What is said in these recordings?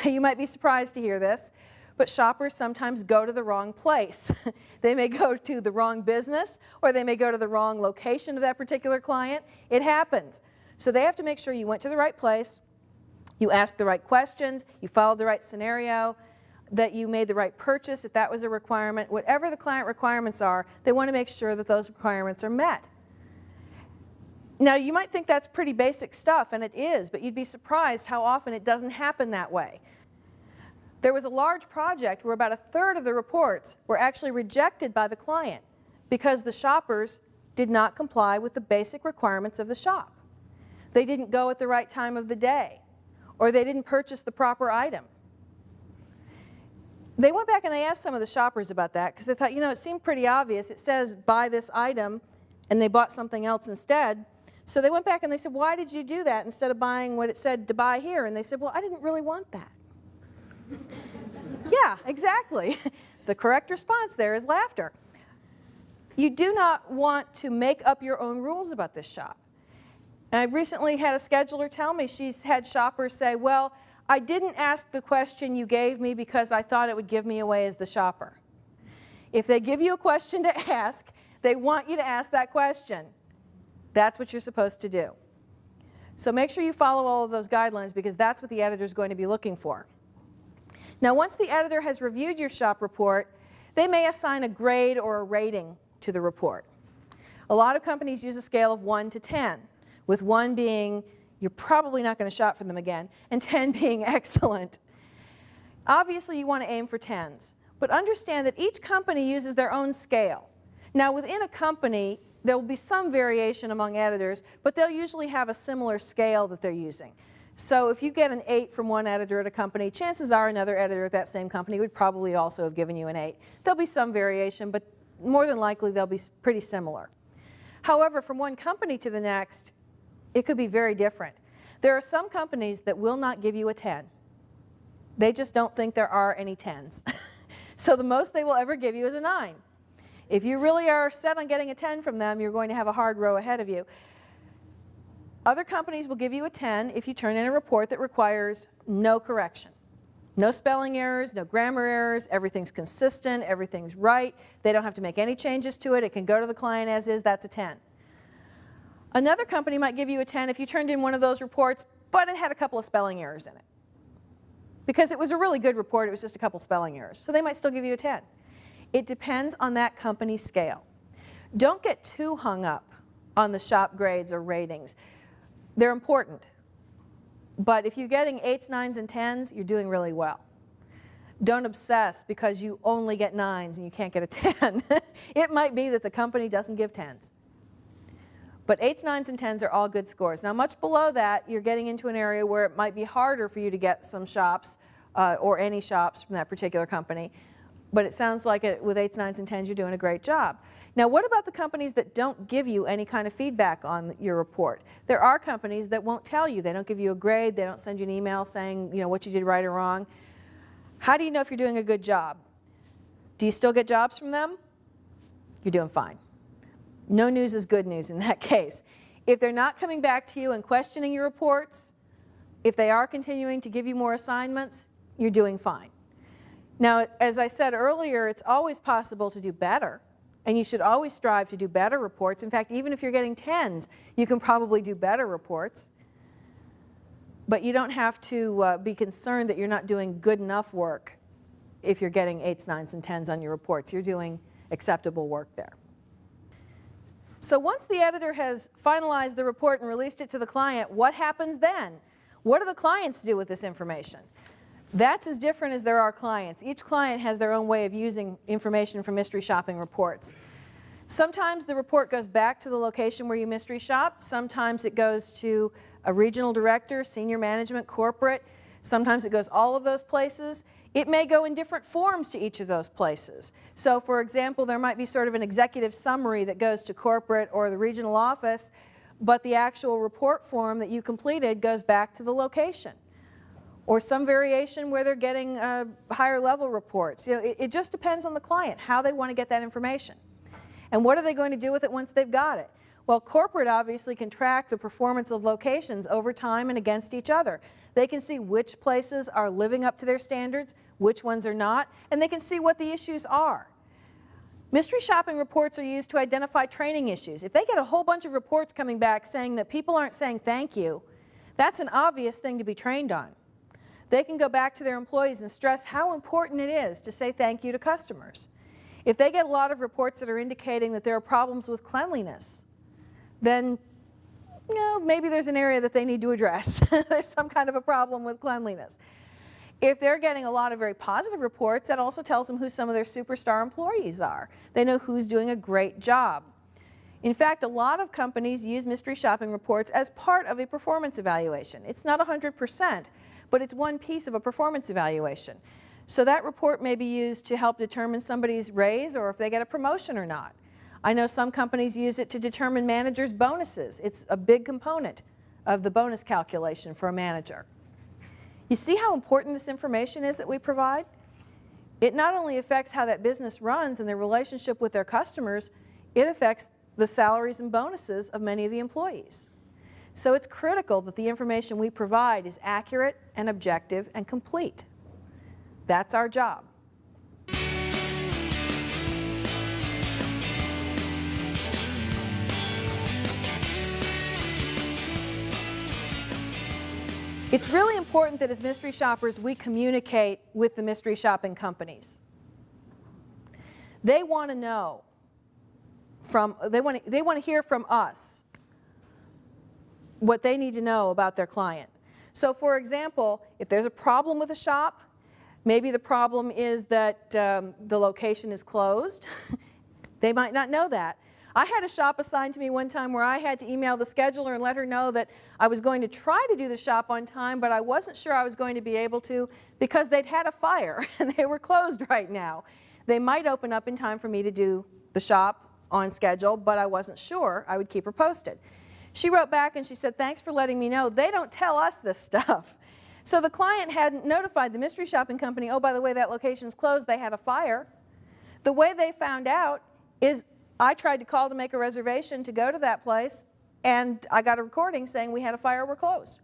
You might be surprised to hear this, but shoppers sometimes go to the wrong place. They may go to the wrong business, or they may go to the wrong location of that particular client. It happens. So they have to make sure you went to the right place, you asked the right questions, you followed the right scenario, that you made the right purchase if that was a requirement. Whatever the client requirements are, they want to make sure that those requirements are met. Now, you might think that's pretty basic stuff, and it is, but you'd be surprised how often it doesn't happen that way. There was a large project where about 1/3 of the reports were actually rejected by the client because the shoppers did not comply with the basic requirements of the shop. They didn't go at the right time of the day, or they didn't purchase the proper item. They went back and they asked some of the shoppers about that because they thought, you know, it seemed pretty obvious. It says buy this item, and they bought something else instead. So they went back and they said, why did you do that instead of buying what it said to buy here? And they said, well, I didn't really want that. Yeah, exactly. The correct response there is laughter. You do not want to make up your own rules about this shop. And I recently had a scheduler tell me she's had shoppers say, well, I didn't ask the question you gave me because I thought it would give me away as the shopper. If they give you a question to ask, they want you to ask that question. That's what you're supposed to do. So make sure you follow all of those guidelines because that's what the editor is going to be looking for. Now, once the editor has reviewed your shop report, they may assign a grade or a rating to the report. A lot of companies use a scale of 1 to 10, with 1 being you're probably not going to shop for them again, and 10 being excellent. Obviously, you want to aim for 10s, but understand that each company uses their own scale. Now, within a company, there will be some variation among editors, but they'll usually have a similar scale that they're using. So if you get an 8 from one editor at a company, chances are another editor at that same company would probably also have given you an 8. There'll be some variation, but more than likely they'll be pretty similar. However, from one company to the next, it could be very different. There are some companies that will not give you a 10. They just don't think there are any 10s. So the most they will ever give you is a 9. If you really are set on getting a 10 from them, you're going to have a hard row ahead of you. Other companies will give you a 10 if you turn in a report that requires no correction. No spelling errors, no grammar errors, everything's consistent, everything's right. They don't have to make any changes to it. It can go to the client as is, that's a 10. Another company might give you a 10 if you turned in one of those reports, but it had a couple of spelling errors in it. Because it was a really good report, it was just a couple spelling errors. So they might still give you a 10. It depends on that company's scale. Don't get too hung up on the shop grades or ratings. They're important. But if you're getting 8s, 9s, and 10s, you're doing really well. Don't obsess because you only get 9s and you can't get a 10. It might be that the company doesn't give 10s. But 8s, 9s, and 10s are all good scores. Now, much below that, you're getting into an area where it might be harder for you to get some shops or any shops from that particular company. But it sounds like with 8s, 9s, and 10s, you're doing a great job. Now, what about the companies that don't give you any kind of feedback on your report? There are companies that won't tell you. They don't give you a grade. They don't send you an email saying, you know, what you did right or wrong. How do you know if you're doing a good job? Do you still get jobs from them? You're doing fine. No news is good news in that case. If they're not coming back to you and questioning your reports, if they are continuing to give you more assignments, you're doing fine. Now, as I said earlier, it's always possible to do better, and you should always strive to do better reports. In fact, even if you're getting 10s, you can probably do better reports. But you don't have to be concerned that you're not doing good enough work if you're getting 8s, 9s, and 10s on your reports. You're doing acceptable work there. So once the editor has finalized the report and released it to the client, what happens then? What do the clients do with this information? That's as different as there are clients. Each client has their own way of using information from mystery shopping reports. Sometimes the report goes back to the location where you mystery shop. Sometimes it goes to a regional director, senior management, corporate. Sometimes it goes all of those places. It may go in different forms to each of those places. So for example, there might be sort of an executive summary that goes to corporate or the regional office, but the actual report form that you completed goes back to the location. Or some variation where they're getting higher level reports. You know, it just depends on the client, how they want to get that information. And what are they going to do with it once they've got it? Well, corporate obviously can track the performance of locations over time and against each other. They can see which places are living up to their standards, which ones are not, and they can see what the issues are. Mystery shopping reports are used to identify training issues. If they get a whole bunch of reports coming back saying that people aren't saying thank you, that's an obvious thing to be trained on. They can go back to their employees and stress how important it is to say thank you to customers. If they get a lot of reports that are indicating that there are problems with cleanliness, then maybe there's an area that they need to address. There's some kind of a problem with cleanliness. If they're getting a lot of very positive reports, that also tells them who some of their superstar employees are. They know who's doing a great job. In fact, a lot of companies use mystery shopping reports as part of a performance evaluation. It's not 100%, but it's one piece of a performance evaluation. So that report may be used to help determine somebody's raise or if they get a promotion or not. I know some companies use it to determine managers' bonuses. It's a big component of the bonus calculation for a manager. You see how important this information is that we provide? It not only affects how that business runs and their relationship with their customers, it affects the salaries and bonuses of many of the employees. So it's critical that the information we provide is accurate and objective and complete. That's our job. It's really important that as mystery shoppers we communicate with the mystery shopping companies. They want to know they want to hear from us what they need to know about their client. So for example, if there's a problem with a shop, maybe the problem is that the location is closed. They might not know that. I had a shop assigned to me one time where I had to email the scheduler and let her know that I was going to try to do the shop on time, but I wasn't sure I was going to be able to because they'd had a fire and they were closed right now. They might open up in time for me to do the shop on schedule, but I wasn't sure. I would keep her posted. She wrote back and she said, "Thanks for letting me know. They don't tell us this stuff." So the client hadn't notified the mystery shopping company, "Oh, by the way, that location's closed. They had a fire." The way they found out is I tried to call to make a reservation to go to that place, and I got a recording saying we had a fire, we're closed.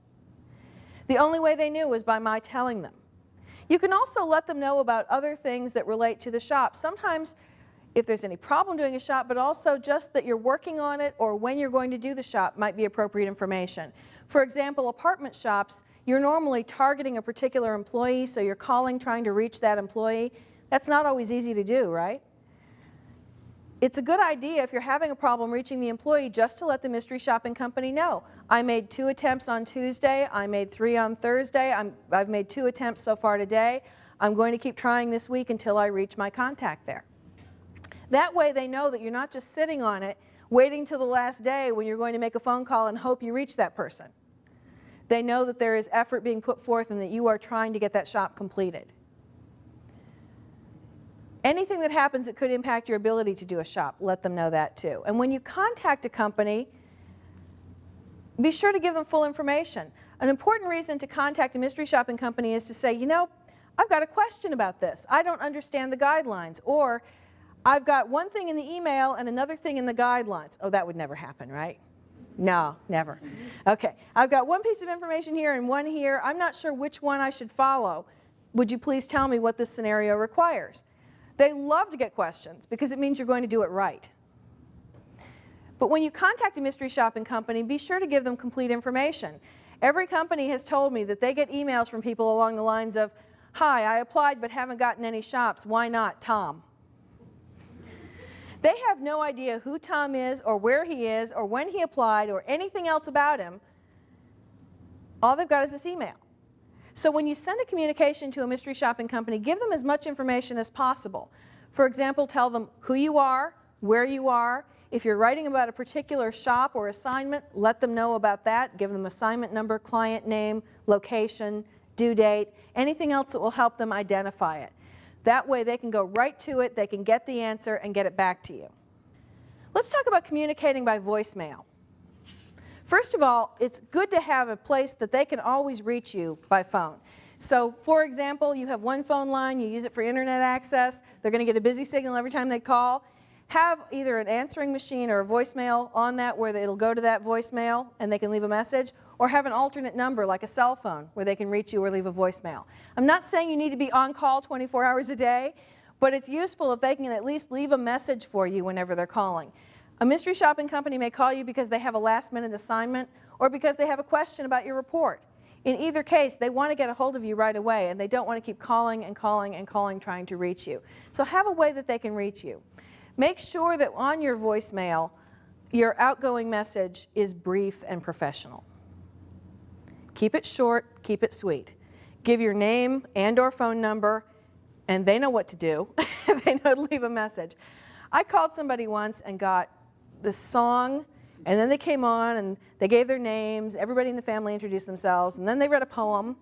The only way they knew was by my telling them. You can also let them know about other things that relate to the shop. Sometimes if there's any problem doing a shop, but also just that you're working on it or when you're going to do the shop might be appropriate information. For example, apartment shops, you're normally targeting a particular employee, so you're calling trying to reach that employee. That's not always easy to do, right? It's a good idea if you're having a problem reaching the employee just to let the mystery shopping company know. I made 2 attempts on Tuesday, I made 3 on Thursday, I've made 2 attempts so far today. I'm going to keep trying this week until I reach my contact there. That way they know that you're not just sitting on it, waiting till the last day when you're going to make a phone call and hope you reach that person. They know that there is effort being put forth and that you are trying to get that shop completed. Anything that happens that could impact your ability to do a shop, let them know that too. And when you contact a company, be sure to give them full information. An important reason to contact a mystery shopping company is to say, you know, I've got a question about this. I don't understand the guidelines. Or I've got one thing in the email and another thing in the guidelines. Oh, that would never happen, right? No, never. Okay, I've got one piece of information here and one here. I'm not sure which one I should follow. Would you please tell me what this scenario requires? They love to get questions because it means you're going to do it right. But when you contact a mystery shopping company, be sure to give them complete information. Every company has told me that they get emails from people along the lines of, "Hi, I applied but haven't gotten any shops. Why not Tom?" They have no idea who Tom is or where he is or when he applied or anything else about him. All they've got is this email. So when you send a communication to a mystery shopping company, give them as much information as possible. For example, tell them who you are, where you are. If you're writing about a particular shop or assignment, let them know about that. Give them assignment number, client name, location, due date, anything else that will help them identify it. That way they can go right to it, they can get the answer and get it back to you. Let's talk about communicating by voicemail. First of all, it's good to have a place that they can always reach you by phone. So, for example, you have one phone line, you use it for internet access, they're going to get a busy signal every time they call. have either an answering machine or a voicemail on that where it'll go to that voicemail and they can leave a message, or have an alternate number like a cell phone where they can reach you or leave a voicemail. I'm not saying you need to be on call 24 hours a day, but it's useful if they can at least leave a message for you whenever they're calling. A mystery shopping company may call you because they have a last-minute assignment or because they have a question about your report. In either case, they want to get a hold of you right away, and they don't want to keep calling and calling and calling trying to reach you. So have a way that they can reach you. Make sure that on your voicemail, your outgoing message is brief and professional. Keep it short, keep it sweet. Give your name and or phone number, and they know what to do. They know to leave a message. I called somebody once and got this song, and then they came on and they gave their names, everybody in the family introduced themselves, and then they read a poem,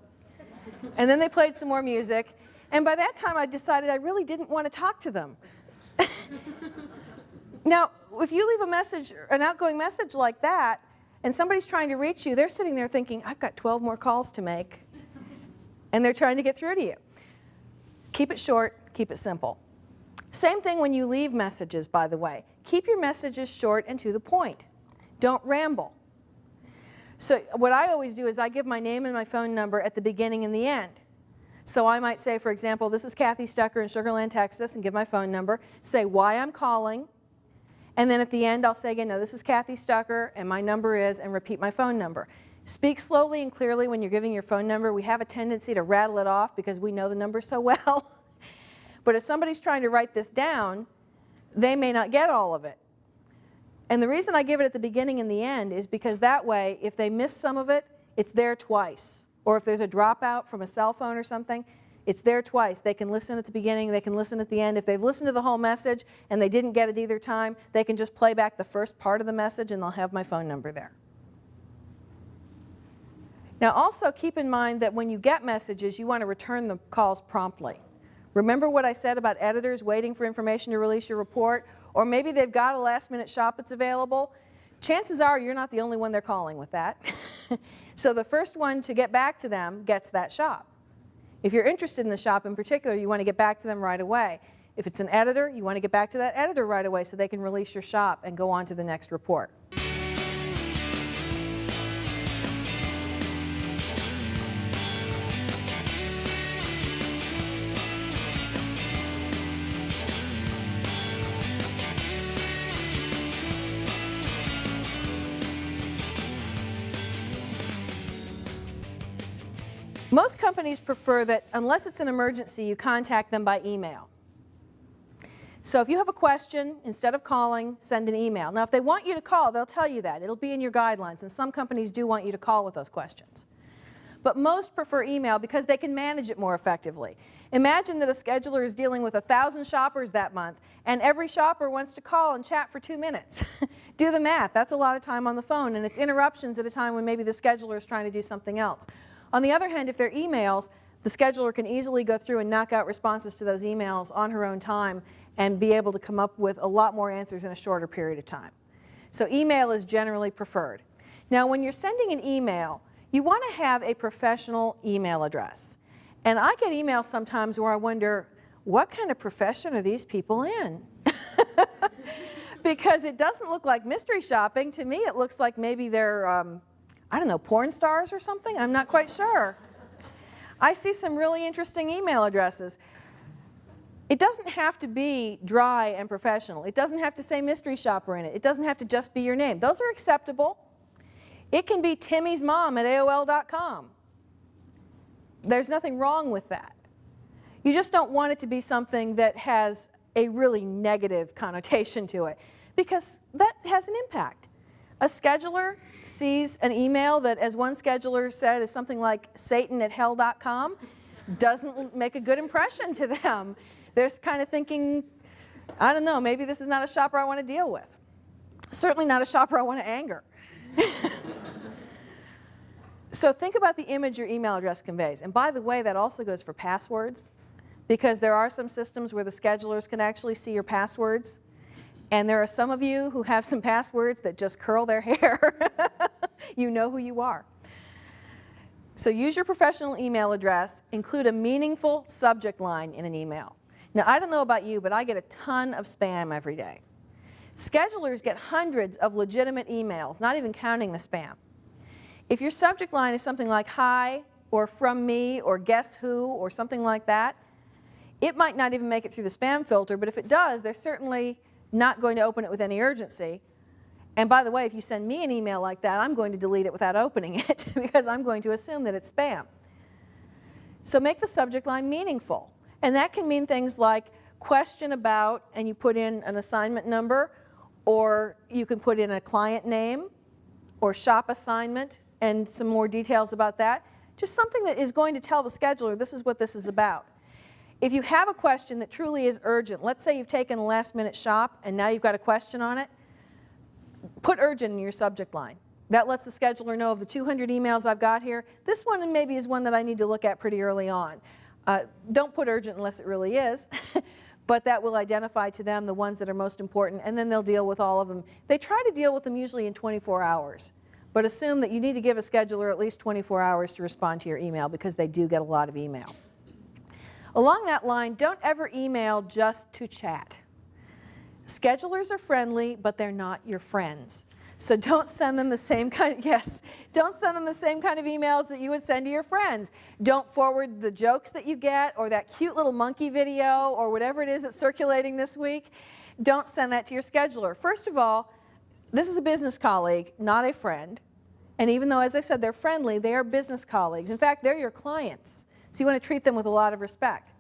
and then they played some more music, and by that time I decided I really didn't want to talk to them. Now, if you leave a message, an outgoing message like that, and somebody's trying to reach you, they're sitting there thinking, I've got 12 more calls to make, and they're trying to get through to you. Keep it short, keep it simple. Same thing when you leave messages, by the way. Keep your messages short and to the point. Don't ramble. So what I always do is I give my name and my phone number at the beginning and the end. So I might say, for example, this is Kathy Stucker in Sugar Land, Texas, and give my phone number, say why I'm calling, and then at the end I'll say again, no, this is Kathy Stucker, and my number is, and repeat my phone number. Speak slowly and clearly when you're giving your phone number. We have a tendency to rattle it off because we know the number so well. But if somebody's trying to write this down, they may not get all of it. And the reason I give it at the beginning and the end is because that way, if they miss some of it, it's there twice. Or if there's a dropout from a cell phone or something, it's there twice. They can listen at the beginning, they can listen at the end. If they've listened to the whole message and they didn't get it either time, they can just play back the first part of the message and they'll have my phone number there. Now also keep in mind that when you get messages, you want to return the calls promptly. Remember what I said about editors waiting for information to release your report? Or maybe they've got a last-minute shop that's available. Chances are you're not the only one they're calling with that. So the first one to get back to them gets that shop. If you're interested in the shop in particular, you want to get back to them right away. If it's an editor, you want to get back to that editor right away so they can release your shop and go on to the next report. Most companies prefer that unless it's an emergency, you contact them by email. So if you have a question, instead of calling, send an email. Now if they want you to call, they'll tell you that. It'll be in your guidelines, and some companies do want you to call with those questions. But most prefer email because they can manage it more effectively. Imagine that a scheduler is dealing with 1,000 shoppers that month, and every shopper wants to call and chat for 2 minutes. Do the math. That's a lot of time on the phone, and it's interruptions at a time when maybe the scheduler is trying to do something else. On the other hand, if they're emails, the scheduler can easily go through and knock out responses to those emails on her own time and be able to come up with a lot more answers in a shorter period of time. So email is generally preferred. Now when you're sending an email, you want to have a professional email address. And I get emails sometimes where I wonder, what kind of profession are these people in? Because it doesn't look like mystery shopping. To me, it looks like maybe they're I don't know, porn stars or something? I'm not quite sure. I see some really interesting email addresses. It doesn't have to be dry and professional. It doesn't have to say mystery shopper in it. It doesn't have to just be your name. Those are acceptable. It can be timmysmom@AOL.com. There's nothing wrong with that. You just don't want it to be something that has a really negative connotation to it, because that has an impact. A scheduler sees an email that, as one scheduler said, is something like satan@hell.com, doesn't make a good impression to them. They're kind of thinking, I don't know, maybe this is not a shopper I want to deal with. Certainly not a shopper I want to anger. So think about the image your email address conveys. And by the way, that also goes for passwords, because there are some systems where the schedulers can actually see your passwords. And there are some of you who have some passwords that just curl their hair. You know who you are. So use your professional email address. Include a meaningful subject line in an email. Now, I don't know about you, but I get a ton of spam every day. Schedulers get hundreds of legitimate emails, not even counting the spam. If your subject line is something like hi, or from me, or guess who, or something like that, it might not even make it through the spam filter, but if it does, they're certainly not going to open it with any urgency. And by the way, if you send me an email like that, I'm going to delete it without opening it because I'm going to assume that it's spam. So make the subject line meaningful. And that can mean things like question about, and you put in an assignment number, or you can put in a client name, or shop assignment, and some more details about that. Just something that is going to tell the scheduler this is what this is about. If you have a question that truly is urgent, let's say you've taken a last-minute shop and now you've got a question on it, put urgent in your subject line. That lets the scheduler know of the 200 emails I've got here. This one maybe is one that I need to look at pretty early on. Don't put urgent unless it really is, but that will identify to them the ones that are most important, and then they'll deal with all of them. They try to deal with them usually in 24 hours, but assume that you need to give a scheduler at least 24 hours to respond to your email because they do get a lot of email. Along that line, don't ever email just to chat. Schedulers are friendly, but they're not your friends. So don't send them the same kind of, don't send them the same kind of emails that you would send to your friends. Don't forward the jokes that you get or that cute little monkey video or whatever it is that's circulating this week. Don't send that to your scheduler. First of all, this is a business colleague, not a friend. And even though, as I said, they're friendly, they are business colleagues. In fact, they're your clients. So you want to treat them with a lot of respect.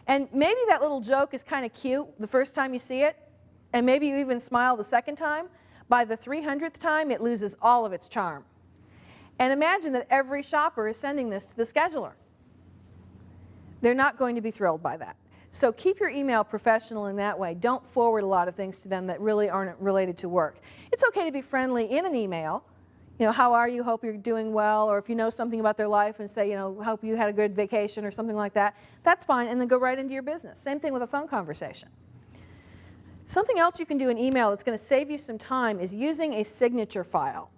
And maybe that little joke is kind of cute the first time you see it, and maybe you even smile the second time. By the 300th time, it loses all of its charm. And imagine that every shopper is sending this to the scheduler. They're not going to be thrilled by that. So keep your email professional in that way. Don't forward a lot of things to them that really aren't related to work. It's okay to be friendly in an email. You know, how are you? Hope you're doing well. Or if you know something about their life and say, you know, hope you had a good vacation or something like that, that's fine, and then go right into your business. Same thing with a phone conversation. Something else you can do in email that's going to save you some time is using a signature file.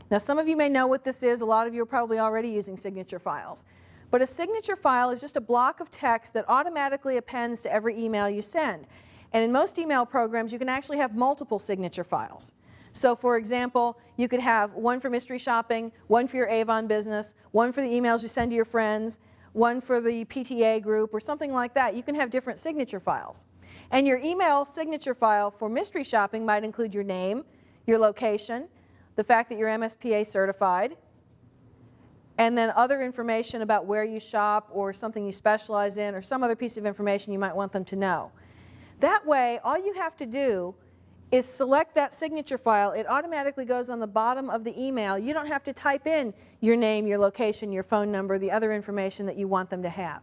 Now, some of you may know what this is. A lot of you are probably already using signature files. But a signature file is just a block of text that automatically appends to every email you send. And in most email programs, you can actually have multiple signature files. So for example, you could have one for mystery shopping, one for your Avon business, one for the emails you send to your friends, one for the PTA group, or something like that. You can have different signature files. And your email signature file for mystery shopping might include your name, your location, the fact that you're MSPA certified, and then other information about where you shop or something you specialize in or some other piece of information you might want them to know. That way, all you have to do is select that signature file. It automatically goes on the bottom of the email. You don't have to type in your name, your location, your phone number, the other information that you want them to have.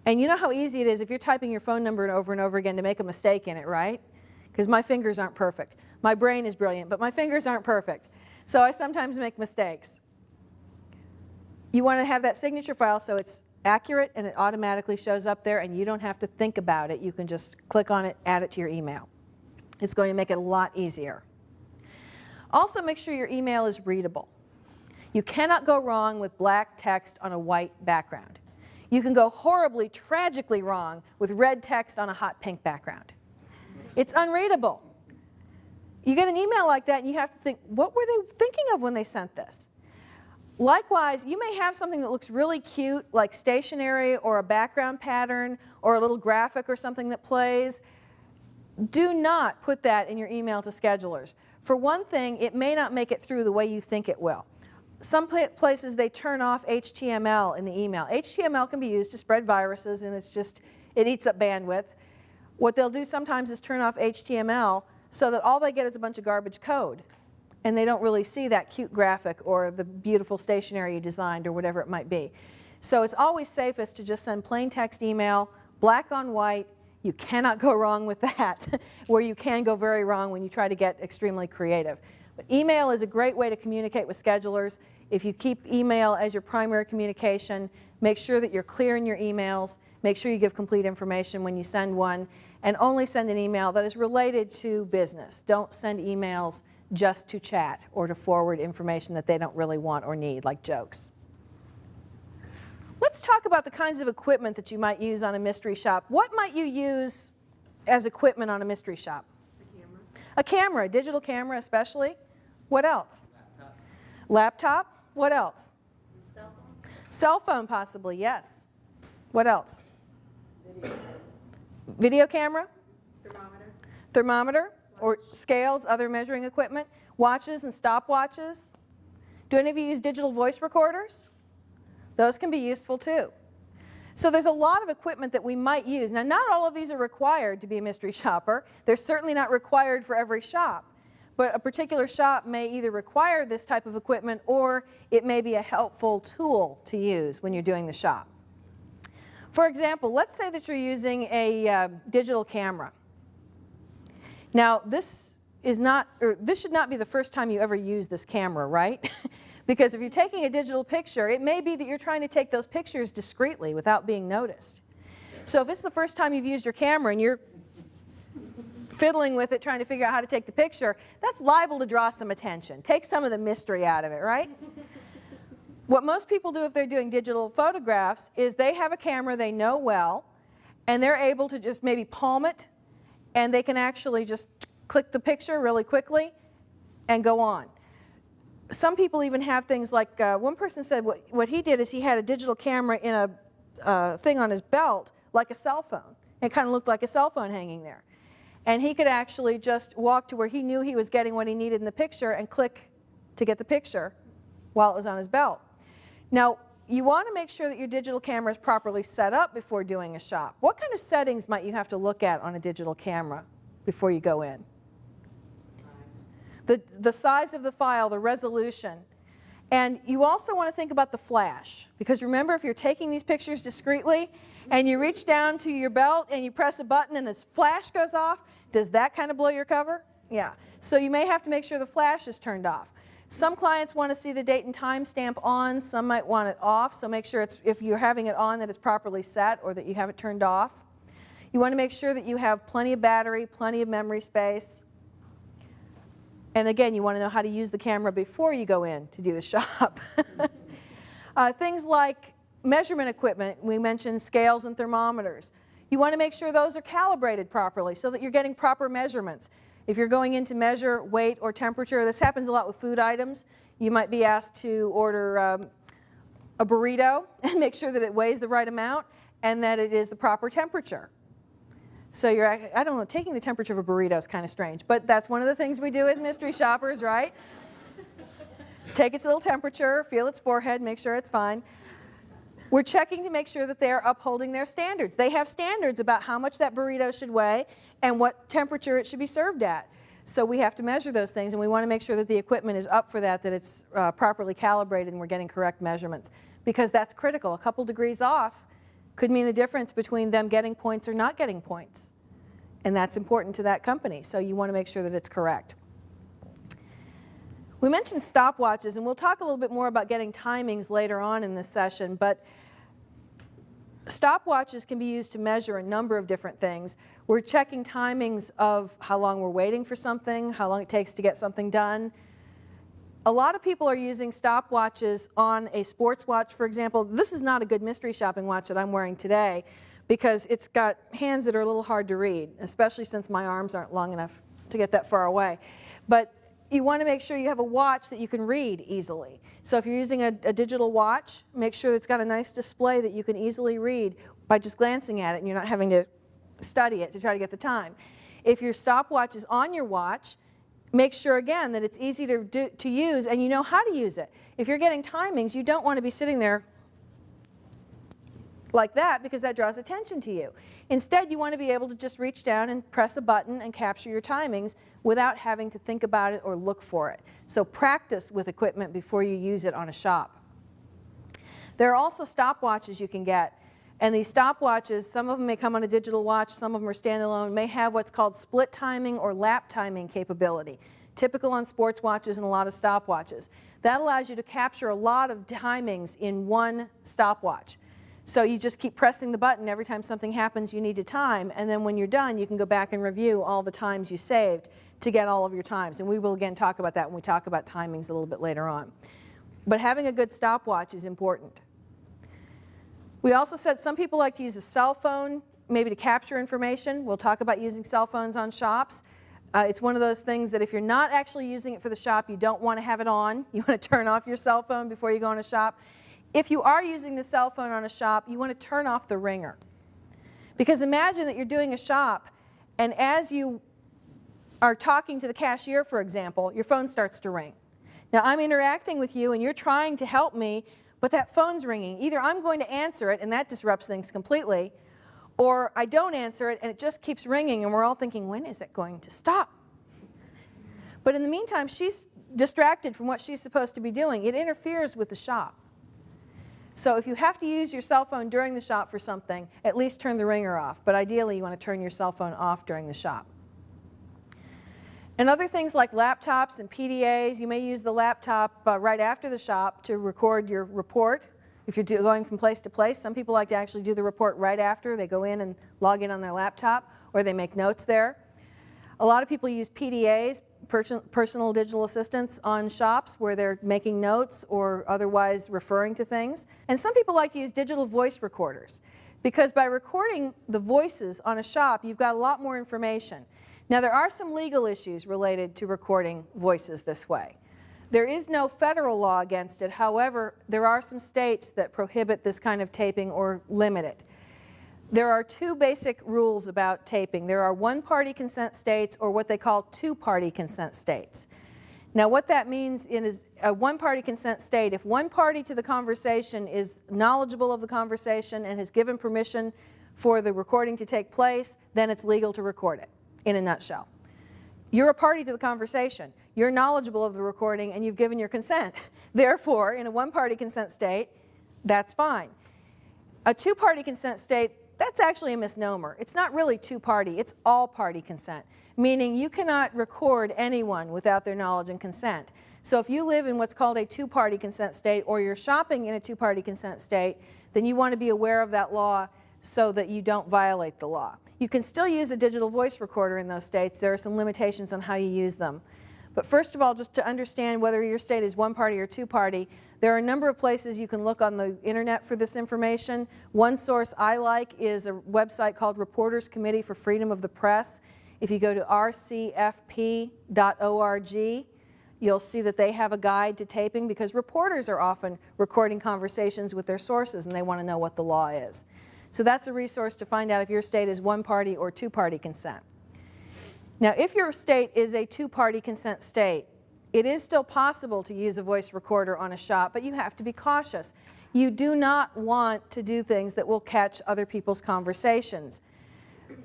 And you know how easy it is if you're typing your phone number over and over again to make a mistake in it, right? Because my fingers aren't perfect. My brain is brilliant, but my fingers aren't perfect. So I sometimes make mistakes. You want to have that signature file so it's accurate and it automatically shows up there and you don't have to think about it. You can just click on it, add it to your email. It's going to make it a lot easier. Also, make sure your email is readable. You cannot go wrong with black text on a white background. You can go horribly, tragically wrong with red text on a hot pink background. It's unreadable. You get an email like that and you have to think, what were they thinking of when they sent this? Likewise, you may have something that looks really cute, like stationery or a background pattern or a little graphic or something that plays. Do not put that in your email to schedulers. For one thing, it may not make it through the way you think it will. Some places they turn off HTML in the email. HTML can be used to spread viruses and it eats up bandwidth. What they'll do sometimes is turn off HTML so that all they get is a bunch of garbage code and they don't really see that cute graphic or the beautiful stationery you designed or whatever it might be. So it's always safest to just send plain text email, black on white. You cannot go wrong with that, where you can go very wrong when you try to get extremely creative. But email is a great way to communicate with schedulers. If you keep email as your primary communication, make sure that you're clear in your emails, make sure you give complete information when you send one, and only send an email that is related to business. Don't send emails just to chat or to forward information that they don't really want or need, like jokes. Let's talk about the kinds of equipment that you might use on a mystery shop. What might you use as equipment on a mystery shop? A camera, a digital camera especially. What else? Laptop. What else? Cell phone. Cell phone possibly, yes. What else? Video camera. Thermometer. Thermometer or scales, other measuring equipment. Watches and stopwatches. Do any of you use digital voice recorders? Those can be useful too. So there's a lot of equipment that we might use. Now, not all of these are required to be a mystery shopper. They're certainly not required for every shop. But a particular shop may either require this type of equipment or it may be a helpful tool to use when you're doing the shop. For example, let's say that you're using a digital camera. Now, this should not be the first time you ever use this camera, right? Because if you're taking a digital picture, it may be that you're trying to take those pictures discreetly without being noticed. So if it's the first time you've used your camera and you're fiddling with it, trying to figure out how to take the picture, that's liable to draw some attention. Take some of the mystery out of it, right? What most people do if they're doing digital photographs is they have a camera they know well, and they're able to just maybe palm it, and they can actually just click the picture really quickly and go on. Some people even have things like, one person said what he did is he had a digital camera in a thing on his belt, like a cell phone. It kind of looked like a cell phone hanging there. And he could actually just walk to where he knew he was getting what he needed in the picture and click to get the picture while it was on his belt. Now, you want to make sure that your digital camera is properly set up before doing a shop. What kind of settings might you have to look at on a digital camera before you go in? The size of the file, the resolution. And you also want to think about the flash. Because remember, if you're taking these pictures discreetly and you reach down to your belt and you press a button and this flash goes off, does that kind of blow your cover? Yeah. So you may have to make sure the flash is turned off. Some clients want to see the date and time stamp on. Some might want it off. So make sure if you're having it on that it's properly set or that you have it turned off. You want to make sure that you have plenty of battery, plenty of memory space. And again, you want to know how to use the camera before you go in to do the shop. Things like measurement equipment, we mentioned scales and thermometers. You want to make sure those are calibrated properly so that you're getting proper measurements. If you're going in to measure weight or temperature, this happens a lot with food items. You might be asked to order a burrito and make sure that it weighs the right amount and that it is the proper temperature. So you're, I don't know, taking the temperature of a burrito is kind of strange, but that's one of the things we do as mystery shoppers, right? Take its little temperature, feel its forehead, make sure it's fine. We're checking to make sure that they are upholding their standards. They have standards about how much that burrito should weigh and what temperature it should be served at. So we have to measure those things, and we want to make sure that the equipment is up for that it's properly calibrated and we're getting correct measurements, because that's critical. A couple degrees off could mean the difference between them getting points or not getting points. And that's important to that company, so you want to make sure that it's correct. We mentioned stopwatches, and we'll talk a little bit more about getting timings later on in this session, but stopwatches can be used to measure a number of different things. We're checking timings of how long we're waiting for something, how long it takes to get something done. A lot of people are using stopwatches on a sports watch, for example. This is not a good mystery shopping watch that I'm wearing today because it's got hands that are a little hard to read, especially since my arms aren't long enough to get that far away. But you want to make sure you have a watch that you can read easily. So if you're using a digital watch, make sure that it's got a nice display that you can easily read by just glancing at it and you're not having to study it to try to get the time. If your stopwatch is on your watch, make sure again that it's easy to use and you know how to use it. If you're getting timings, you don't want to be sitting there like that because that draws attention to you. Instead, you want to be able to just reach down and press a button and capture your timings without having to think about it or look for it. So practice with equipment before you use it on a shop. There are also stopwatches you can get. And these stopwatches, some of them may come on a digital watch, some of them are standalone, may have what's called split timing or lap timing capability, typical on sports watches and a lot of stopwatches. That allows you to capture a lot of timings in one stopwatch. So you just keep pressing the button every time something happens you need to time, and then when you're done you can go back and review all the times you saved to get all of your times. And we will again talk about that when we talk about timings a little bit later on. But having a good stopwatch is important. We also said some people like to use a cell phone, maybe to capture information. We'll talk about using cell phones on shops. It's one of those things that if you're not actually using it for the shop, you don't want to have it on. You want to turn off your cell phone before you go in a shop. If you are using the cell phone on a shop, you want to turn off the ringer. Because imagine that you're doing a shop, and as you are talking to the cashier, for example, your phone starts to ring. Now, I'm interacting with you, and you're trying to help me, but that phone's ringing. Either I'm going to answer it, and that disrupts things completely, or I don't answer it, and it just keeps ringing, and we're all thinking, when is it going to stop? But in the meantime, she's distracted from what she's supposed to be doing. It interferes with the shop. So if you have to use your cell phone during the shop for something, at least turn the ringer off. But ideally, you want to turn your cell phone off during the shop. And other things like laptops and PDAs, you may use the laptop right after the shop to record your report. If you're going from place to place, some people like to actually do the report right after. They go in and log in on their laptop, or they make notes there. A lot of people use PDAs, personal digital assistants, on shops where they're making notes or otherwise referring to things. And some people like to use digital voice recorders, because by recording the voices on a shop, you've got a lot more information. Now, there are some legal issues related to recording voices this way. There is no federal law against it. However, there are some states that prohibit this kind of taping or limit it. There are two basic rules about taping. There are one-party consent states, or what they call two-party consent states. Now, what that means is a one-party consent state, if one party to the conversation is knowledgeable of the conversation and has given permission for the recording to take place, then it's legal to record it, in a nutshell. You're a party to the conversation. You're knowledgeable of the recording, and you've given your consent. Therefore, in a one-party consent state, that's fine. A two-party consent state, that's actually a misnomer. It's not really two-party, it's all-party consent, meaning you cannot record anyone without their knowledge and consent. So if you live in what's called a two-party consent state, or you're shopping in a two-party consent state, then you want to be aware of that law so that you don't violate the law. You can still use a digital voice recorder in those states. There are some limitations on how you use them. But first of all, just to understand whether your state is one-party or two-party, there are a number of places you can look on the internet for this information. One source I like is a website called Reporters Committee for Freedom of the Press. If you go to rcfp.org, you'll see that they have a guide to taping, because reporters are often recording conversations with their sources and they want to know what the law is. So that's a resource to find out if your state is one-party or two-party consent. Now, if your state is a two-party consent state, it is still possible to use a voice recorder on a shop, but you have to be cautious. You do not want to do things that will catch other people's conversations.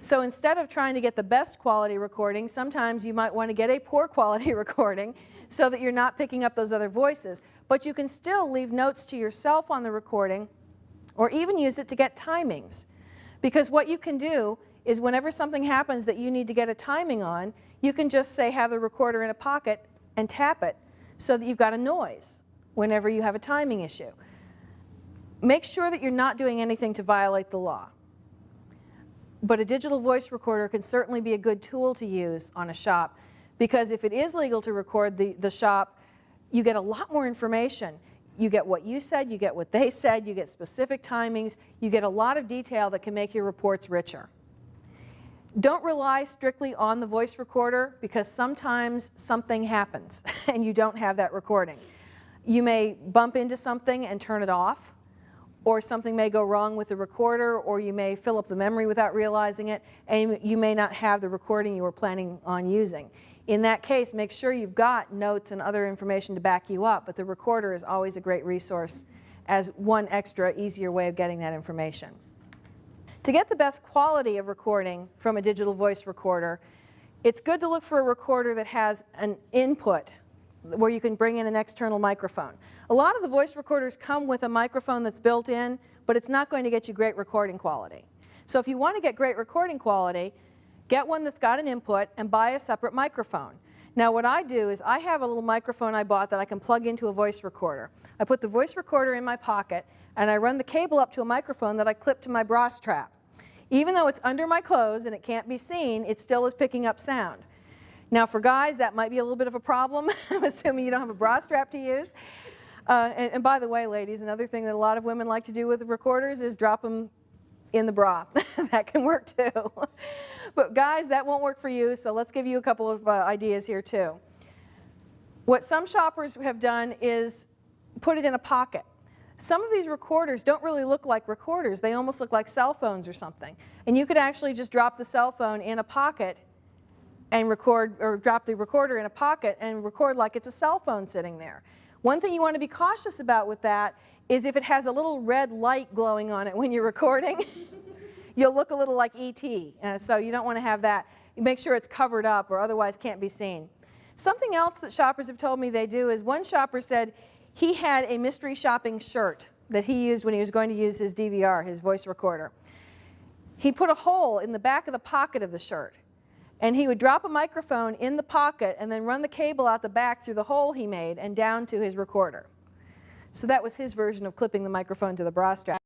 So instead of trying to get the best quality recording, sometimes you might want to get a poor quality recording so that you're not picking up those other voices. But you can still leave notes to yourself on the recording, or even use it to get timings. Because what you can do is whenever something happens that you need to get a timing on, you can just say have the recorder in a pocket and tap it so that you've got a noise whenever you have a timing issue. Make sure that you're not doing anything to violate the law. But a digital voice recorder can certainly be a good tool to use on a shop, because if it is legal to record the shop, you get a lot more information. You get what you said, you get what they said, you get specific timings, you get a lot of detail that can make your reports richer. Don't rely strictly on the voice recorder, because sometimes something happens and you don't have that recording. You may bump into something and turn it off, or something may go wrong with the recorder, or you may fill up the memory without realizing it, and you may not have the recording you were planning on using. In that case, make sure you've got notes and other information to back you up, but the recorder is always a great resource as one extra, easier way of getting that information. To get the best quality of recording from a digital voice recorder, it's good to look for a recorder that has an input where you can bring in an external microphone. A lot of the voice recorders come with a microphone that's built in, but it's not going to get you great recording quality. So if you want to get great recording quality, get one that's got an input and buy a separate microphone. Now what I do is I have a little microphone I bought that I can plug into a voice recorder. I put the voice recorder in my pocket and I run the cable up to a microphone that I clip to my bra strap. Even though it's under my clothes and it can't be seen, it still is picking up sound. Now for guys, that might be a little bit of a problem. I'm assuming you don't have a bra strap to use. And by the way, ladies, another thing that a lot of women like to do with recorders is drop them in the bra. That can work too. But guys, that won't work for you, so let's give you a couple of ideas here too. What some shoppers have done is put it in a pocket. Some of these recorders don't really look like recorders. They almost look like cell phones or something. And you could actually just drop the cell phone in a pocket and record, or drop the recorder in a pocket and record like it's a cell phone sitting there. One thing you want to be cautious about with that is if it has a little red light glowing on it when you're recording, you'll look a little like E.T. So you don't want to have that. Make sure it's covered up or otherwise can't be seen. Something else that shoppers have told me they do is one shopper said he had a mystery shopping shirt that he used when he was going to use his DVR, his voice recorder. He put a hole in the back of the pocket of the shirt, and he would drop a microphone in the pocket and then run the cable out the back through the hole he made and down to his recorder. So that was his version of clipping the microphone to the bra strap.